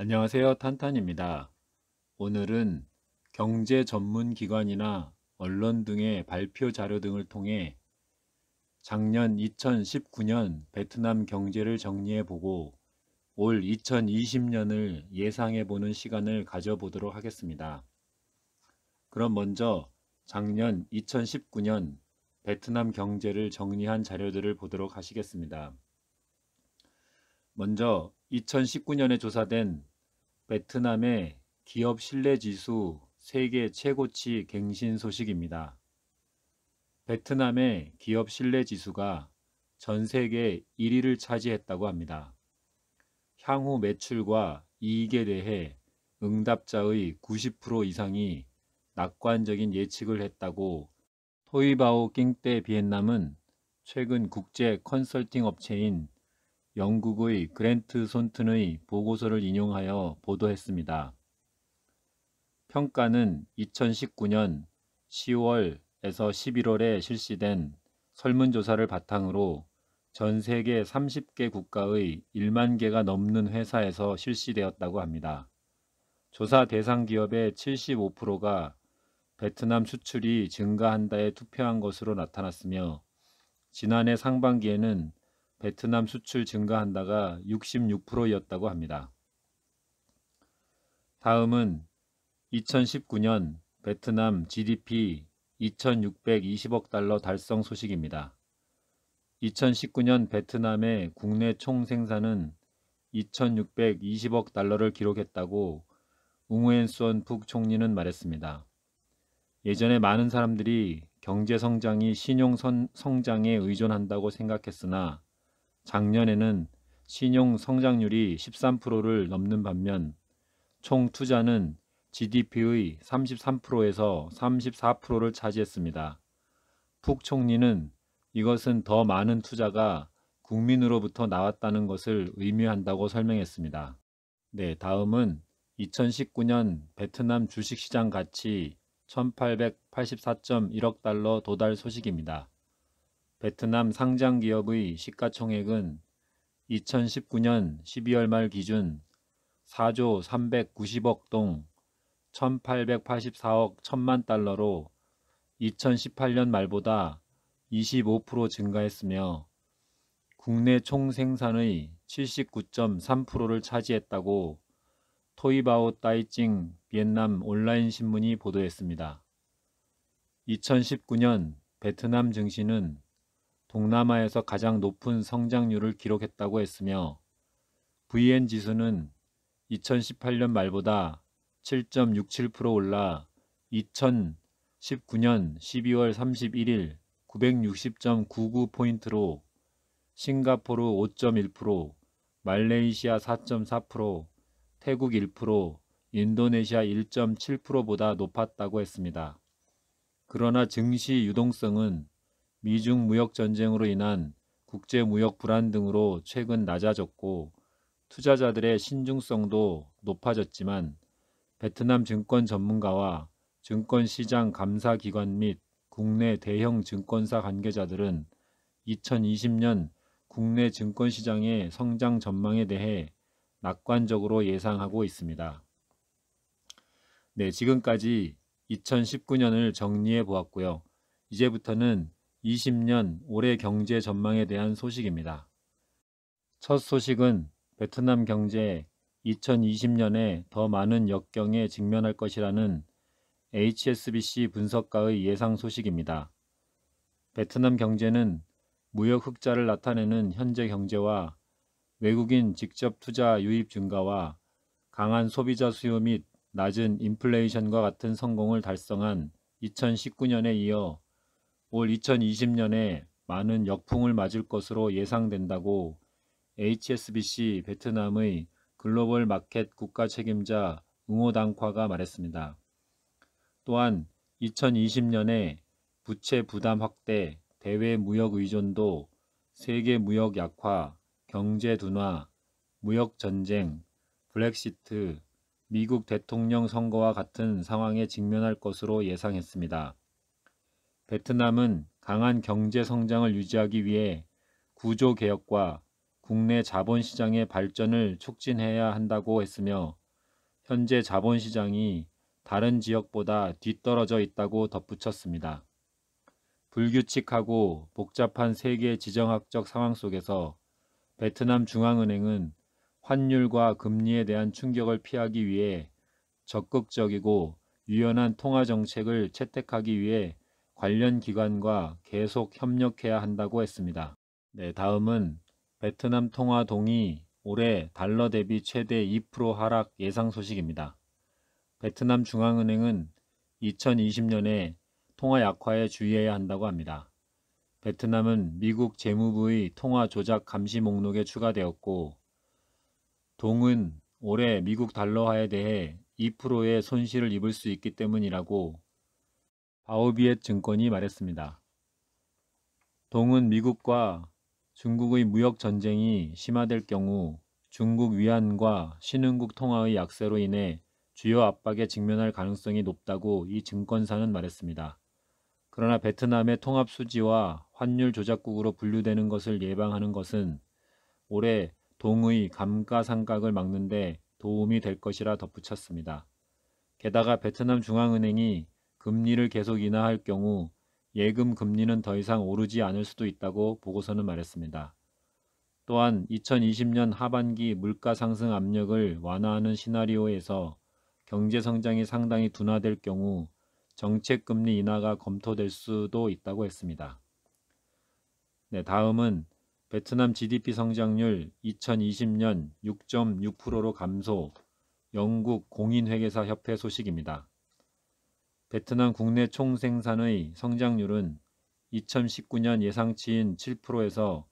안녕하세요. 탄탄입니다. 오늘은 경제 전문 기관이나 언론 등의 발표 자료 등을 통해 작년 2019년 베트남 경제를 정리해보고 올 2020년을 예상해보는 시간을 가져보도록 하겠습니다. 그럼 먼저 작년 2019년 베트남 경제를 정리한 자료들을 보도록 하시겠습니다. 먼저 2019년에 조사된 베트남의 기업 신뢰지수 세계 최고치 갱신 소식입니다. 베트남의 기업 신뢰지수가 전 세계 1위를 차지했다고 합니다. 향후 매출과 이익에 대해 응답자의 90% 이상이 낙관적인 예측을 했다고 토이바오 낑떼 비엔남은 최근 국제 컨설팅 업체인 영국의 그랜트 손튼의 보고서를 인용하여 보도했습니다. 평가는 2019년 10월에서 11월에 실시된 설문조사를 바탕으로 전 세계 30개 국가의 1만 개가 넘는 회사에서 실시되었다고 합니다. 조사 대상 기업의 75%가 베트남 수출이 증가한다에 투표한 것으로 나타났으며 지난해 상반기에는 베트남 수출 증가한다가 66%였다고 합니다. 다음은 2019년 베트남 GDP 2,620억 달러 달성 소식입니다. 2019년 베트남의 국내 총생산은 2,620억 달러를 기록했다고 웅웬 수언 푹 총리는 말했습니다. 예전에 많은 사람들이 경제 성장이 신용 성장에 의존한다고 생각했으나 작년에는 신용 성장률이 13%를 넘는 반면 총 투자는 GDP의 33%에서 34%를 차지했습니다. 푹 총리는 이것은 더 많은 투자가 국민으로부터 나왔다는 것을 의미한다고 설명했습니다. 네, 다음은 2019년 베트남 주식시장 가치 1884.1억 달러 도달 소식입니다. 베트남 상장기업의 시가총액은 2019년 12월 말 기준 4조 390억 동 1884억 1000만 달러로 2018년 말보다 25% 증가했으며 국내 총생산의 79.3%를 차지했다고 토이바오 따이찡 비엔남 온라인 신문이 보도했습니다. 2019년 베트남 증시는 동남아에서 가장 높은 성장률을 기록했다고 했으며 VN 지수는 2018년 말보다 7.67% 올라 2019년 12월 31일 960.99포인트로 싱가포르 5.1%, 말레이시아 4.4%, 태국 1%, 인도네시아 1.7%보다 높았다고 했습니다. 그러나 증시 유동성은 미중 무역 전쟁으로 인한 국제 무역 불안 등으로 최근 낮아졌고 투자자들의 신중성도 높아졌지만 베트남 증권 전문가와 증권시장 감사기관 및 국내 대형 증권사 관계자들은 2020년 국내 증권시장의 성장 전망에 대해 낙관적으로 예상하고 있습니다. 네, 지금까지 2019년을 정리해 보았고요. 이제부터는 20년 올해 경제 전망에 대한 소식입니다. 첫 소식은 베트남 경제 2020년에 더 많은 역경에 직면할 것이라는 HSBC 분석가의 예상 소식입니다. 베트남 경제는 무역 흑자를 나타내는 현재 경제와 외국인 직접 투자 유입 증가와 강한 소비자 수요 및 낮은 인플레이션과 같은 성공을 달성한 2019년에 이어 올 2020년에 많은 역풍을 맞을 것으로 예상된다고 HSBC 베트남의 글로벌 마켓 국가 책임자 응호당화가 말했습니다. 또한 2020년에 부채 부담 확대, 대외 무역 의존도, 세계 무역 약화, 경제 둔화, 무역 전쟁, 브렉시트, 미국 대통령 선거와 같은 상황에 직면할 것으로 예상했습니다. 베트남은 강한 경제 성장을 유지하기 위해 구조 개혁과 국내 자본시장의 발전을 촉진해야 한다고 했으며 현재 자본시장이 다른 지역보다 뒤떨어져 있다고 덧붙였습니다. 불규칙하고 복잡한 세계 지정학적 상황 속에서 베트남 중앙은행은 환율과 금리에 대한 충격을 피하기 위해 적극적이고 유연한 통화 정책을 채택하기 위해 관련 기관과 계속 협력해야 한다고 했습니다. 네, 다음은 베트남 통화 동이 올해 달러 대비 최대 2% 하락 예상 소식입니다. 베트남 중앙은행은 2020년에 통화 약화에 주의해야 한다고 합니다. 베트남은 미국 재무부의 통화 조작 감시 목록에 추가되었고, 동은 올해 미국 달러화에 대해 2%의 손실을 입을 수 있기 때문이라고 바오비엣 증권이 말했습니다. 동은 미국과 중국의 무역 전쟁이 심화될 경우 중국 위안과 신흥국 통화의 약세로 인해 주요 압박에 직면할 가능성이 높다고 이 증권사는 말했습니다. 그러나 베트남의 통합 수지와 환율 조작국으로 분류되는 것을 예방하는 것은 올해 동의 감가상각을 막는 데 도움이 될 것이라 덧붙였습니다. 게다가 베트남 중앙은행이 금리를 계속 인하할 경우 예금 금리는 더 이상 오르지 않을 수도 있다고 보고서는 말했습니다. 또한 2020년 하반기 물가 상승 압력을 완화하는 시나리오에서 경제 성장이 상당히 둔화될 경우 정책 금리 인하가 검토될 수도 있다고 했습니다. 네, 다음은 베트남 GDP 성장률 2020년 6.6%로 감소, 영국 공인회계사 협회 소식입니다. 베트남 국내 총생산의 성장률은 2019년 예상치인 7%에서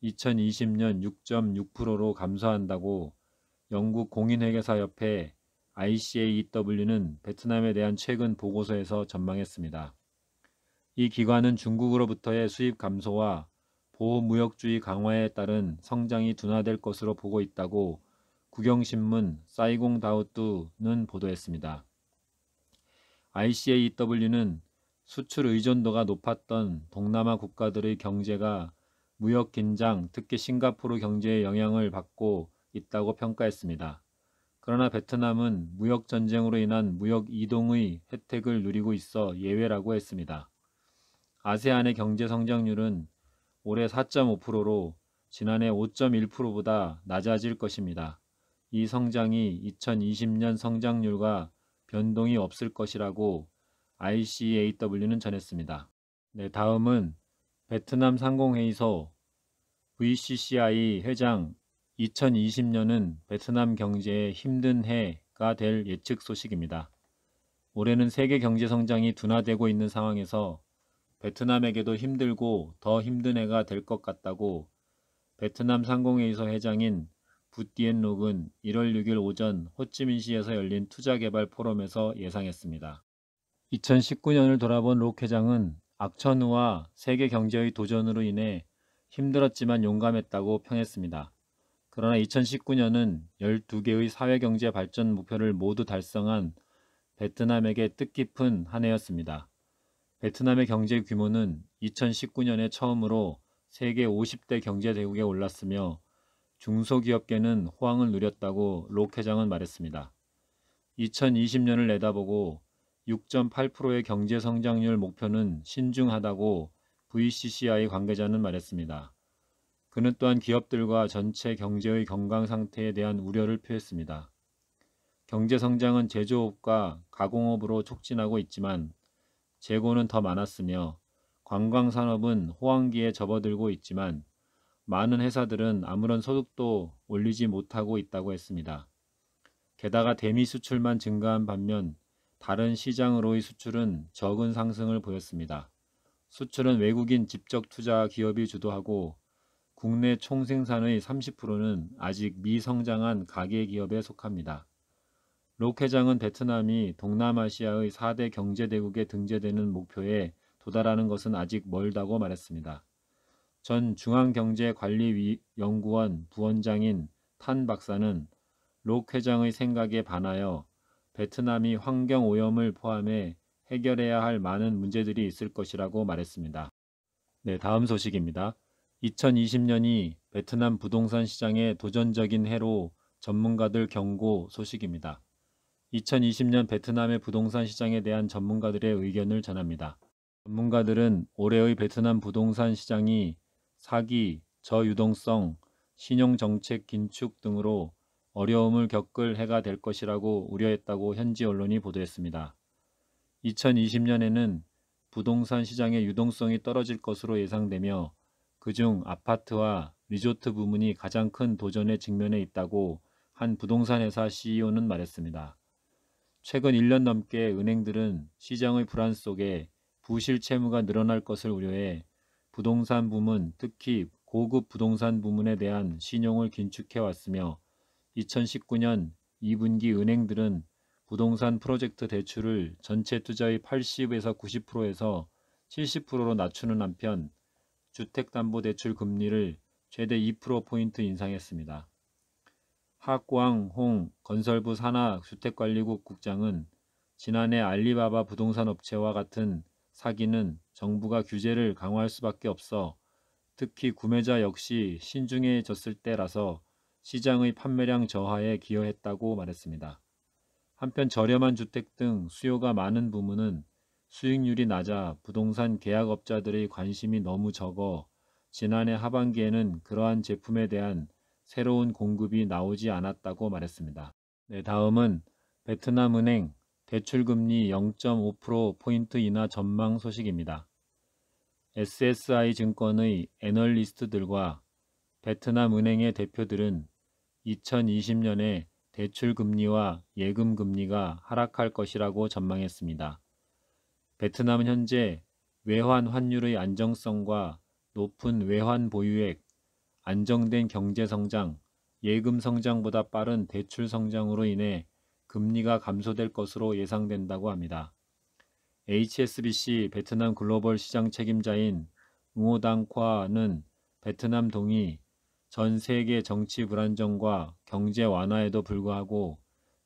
2020년 6.6%로 감소한다고 영국 공인회계사 협회 ICAEW는 베트남에 대한 최근 보고서에서 전망했습니다. 이 기관은 중국으로부터의 수입 감소와 보호무역주의 강화에 따른 성장이 둔화될 것으로 보고 있다고 국영신문 사이공다우뚜는 보도했습니다. ICAEW는 수출 의존도가 높았던 동남아 국가들의 경제가 무역 긴장, 특히 싱가포르 경제의 영향을 받고 있다고 평가했습니다. 그러나 베트남은 무역 전쟁으로 인한 무역 이동의 혜택을 누리고 있어 예외라고 했습니다. 아세안의 경제 성장률은 올해 4.5%로 지난해 5.1%보다 낮아질 것입니다. 이 성장이 2020년 성장률과 변동이 없을 것이라고 ICAW는 전했습니다. 네, 다음은 베트남 상공회의소 VCCI 회장 2020년은 베트남 경제의 힘든 해가 될 예측 소식입니다. 올해는 세계 경제 성장이 둔화되고 있는 상황에서 베트남에게도 힘들고 더 힘든 해가 될 것 같다고 베트남 상공회의소 회장인 부띠엔록은 1월 6일 오전 호치민시에서 열린 투자개발 포럼에서 예상했습니다. 2019년을 돌아본 록 회장은 악천후와 세계 경제의 도전으로 인해 힘들었지만 용감했다고 평했습니다. 그러나 2019년은 12개의 사회경제 발전 목표를 모두 달성한 베트남에게 뜻깊은 한 해였습니다. 베트남의 경제 규모는 2019년에 처음으로 세계 50대 경제대국에 올랐으며 중소기업계는 호황을 누렸다고 록 회장은 말했습니다. 2020년을 내다보고 6.8%의 경제 성장률 목표는 신중하다고 VCCI 관계자는 말했습니다. 그는 또한 기업들과 전체 경제의 건강 상태에 대한 우려를 표했습니다. 경제 성장은 제조업과 가공업으로 촉진하고 있지만 재고는 더 많았으며 관광산업은 호황기에 접어들고 있지만 많은 회사들은 아무런 소득도 올리지 못하고 있다고 했습니다. 게다가 대미 수출만 증가한 반면 다른 시장으로의 수출은 적은 상승을 보였습니다. 수출은 외국인 직접 투자 기업이 주도하고 국내 총생산의 30%는 아직 미성장한 가계기업에 속합니다. 록 회장은 베트남이 동남아시아의 4대 경제대국에 등재되는 목표에 도달하는 것은 아직 멀다고 말했습니다. 전 중앙경제관리연구원 부원장인 탄 박사는 록 회장의 생각에 반하여 베트남이 환경오염을 포함해 해결해야 할 많은 문제들이 있을 것이라고 말했습니다. 네, 다음 소식입니다. 2020년이 베트남 부동산 시장의 도전적인 해로 전문가들 경고 소식입니다. 2020년 베트남의 부동산 시장에 대한 전문가들의 의견을 전합니다. 전문가들은 올해의 베트남 부동산 시장이 사기, 저유동성, 신용정책 긴축 등으로 어려움을 겪을 해가 될 것이라고 우려했다고 현지 언론이 보도했습니다. 2020년에는 부동산 시장의 유동성이 떨어질 것으로 예상되며 그중 아파트와 리조트 부문이 가장 큰 도전에 직면해 있다고 한 부동산 회사 CEO는 말했습니다. 최근 1년 넘게 은행들은 시장의 불안 속에 부실 채무가 늘어날 것을 우려해 부동산 부문, 특히 고급 부동산 부문에 대한 신용을 긴축해 왔으며 2019년 2분기 은행들은 부동산 프로젝트 대출을 전체 투자의 80에서 90%에서 70%로 낮추는 한편 주택담보대출 금리를 최대 2%포인트 인상했습니다. 하광홍 건설부 산하주택관리국 국장은 지난해 알리바바 부동산 업체와 같은 사기는 정부가 규제를 강화할 수밖에 없어 특히 구매자 역시 신중해졌을 때라서 시장의 판매량 저하에 기여했다고 말했습니다. 한편 저렴한 주택 등 수요가 많은 부문은 수익률이 낮아 부동산 계약업자들의 관심이 너무 적어 지난해 하반기에는 그러한 제품에 대한 새로운 공급이 나오지 않았다고 말했습니다. 네, 다음은 베트남은행 대출금리 0.5%포인트 인하 전망 소식입니다. SSI 증권의 애널리스트들과 베트남 은행의 대표들은 2020년에 대출금리와 예금금리가 하락할 것이라고 전망했습니다. 베트남은 현재 외환 환율의 안정성과 높은 외환 보유액, 안정된 경제성장, 예금 성장보다 빠른 대출 성장으로 인해 금리가 감소될 것으로 예상된다고 합니다. HSBC 베트남 글로벌 시장 책임자인 응호당콰는 베트남 동이 전 세계 정치 불안정과 경제 완화에도 불구하고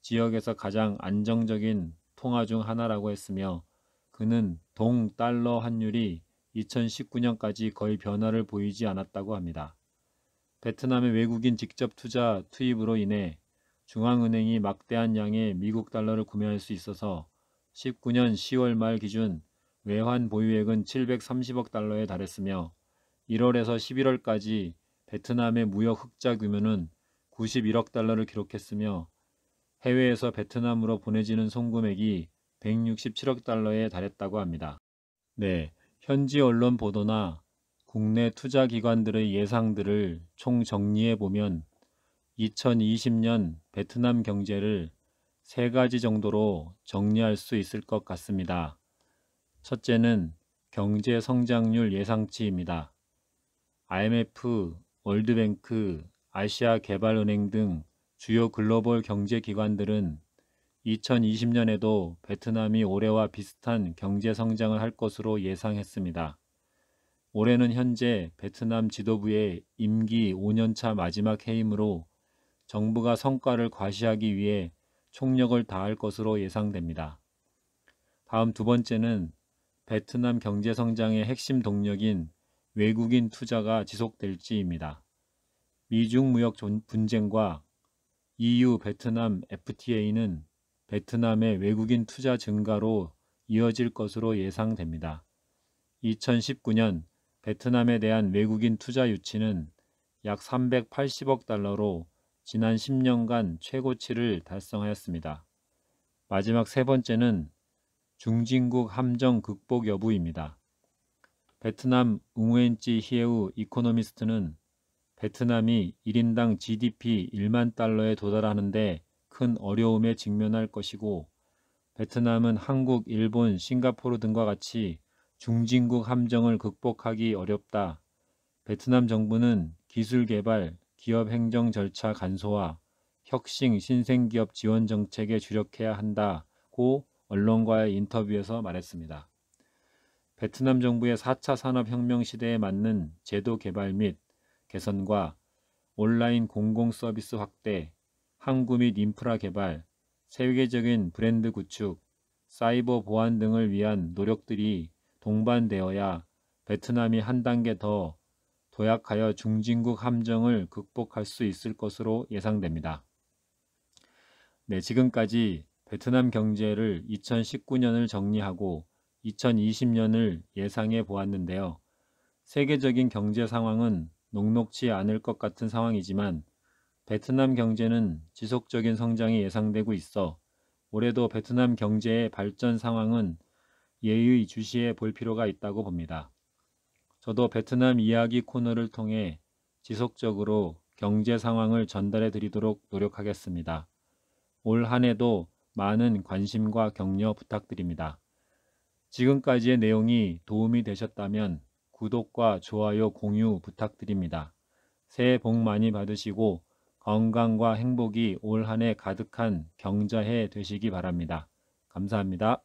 지역에서 가장 안정적인 통화 중 하나라고 했으며 그는 동 달러 환율이 2019년까지 거의 변화를 보이지 않았다고 합니다. 베트남의 외국인 직접 투자 투입으로 인해 중앙은행이 막대한 양의 미국 달러를 구매할 수 있어서 19년 10월 말 기준 외환 보유액은 730억 달러에 달했으며 1월에서 11월까지 베트남의 무역 흑자 규모는 91억 달러를 기록했으며 해외에서 베트남으로 보내지는 송금액이 167억 달러에 달했다고 합니다. 네, 현지 언론 보도나 국내 투자기관들의 예상들을 총정리해보면 2020년 베트남 경제를 세 가지 정도로 정리할 수 있을 것 같습니다. 첫째는 경제 성장률 예상치입니다. IMF, 월드뱅크, 아시아개발은행 등 주요 글로벌 경제기관들은 2020년에도 베트남이 올해와 비슷한 경제 성장을 할 것으로 예상했습니다. 올해는 현재 베트남 지도부의 임기 5년차 마지막 해이므로 정부가 성과를 과시하기 위해 총력을 다할 것으로 예상됩니다. 다음 두 번째는 베트남 경제 성장의 핵심 동력인 외국인 투자가 지속될지입니다. 미중 무역 분쟁과 EU 베트남 FTA는 베트남의 외국인 투자 증가로 이어질 것으로 예상됩니다. 2019년 베트남에 대한 외국인 투자 유치는 약 380억 달러로 지난 10년간 최고치를 달성하였습니다. 마지막 세 번째는 중진국 함정 극복 여부입니다. 베트남 웅웬찌 히에우 이코노미스트는 베트남이 1인당 GDP 1만 달러에 도달하는데 큰 어려움에 직면할 것이고 베트남은 한국, 일본, 싱가포르 등과 같이 중진국 함정을 극복하기 어렵다. 베트남 정부는 기술 개발, 기업 행정 절차 간소화, 혁신, 신생기업 지원 정책에 주력해야 한다고 언론과의 인터뷰에서 말했습니다. 베트남 정부의 4차 산업혁명 시대에 맞는 제도 개발 및 개선과 온라인 공공 서비스 확대, 항구 및 인프라 개발, 세계적인 브랜드 구축, 사이버 보안 등을 위한 노력들이 동반되어야 베트남이 한 단계 더 도약하여 중진국 함정을 극복할 수 있을 것으로 예상됩니다. 네, 지금까지 베트남 경제를 2019년을 정리하고 2020년을 예상해 보았는데요. 세계적인 경제 상황은 녹록지 않을 것 같은 상황이지만 베트남 경제는 지속적인 성장이 예상되고 있어 올해도 베트남 경제의 발전 상황은 예의 주시해 볼 필요가 있다고 봅니다. 저도 베트남 이야기 코너를 통해 지속적으로 경제 상황을 전달해 드리도록 노력하겠습니다. 올 한 해도 많은 관심과 격려 부탁드립니다. 지금까지의 내용이 도움이 되셨다면 구독과 좋아요, 공유 부탁드립니다. 새해 복 많이 받으시고 건강과 행복이 올 한 해 가득한 경자해 되시기 바랍니다. 감사합니다.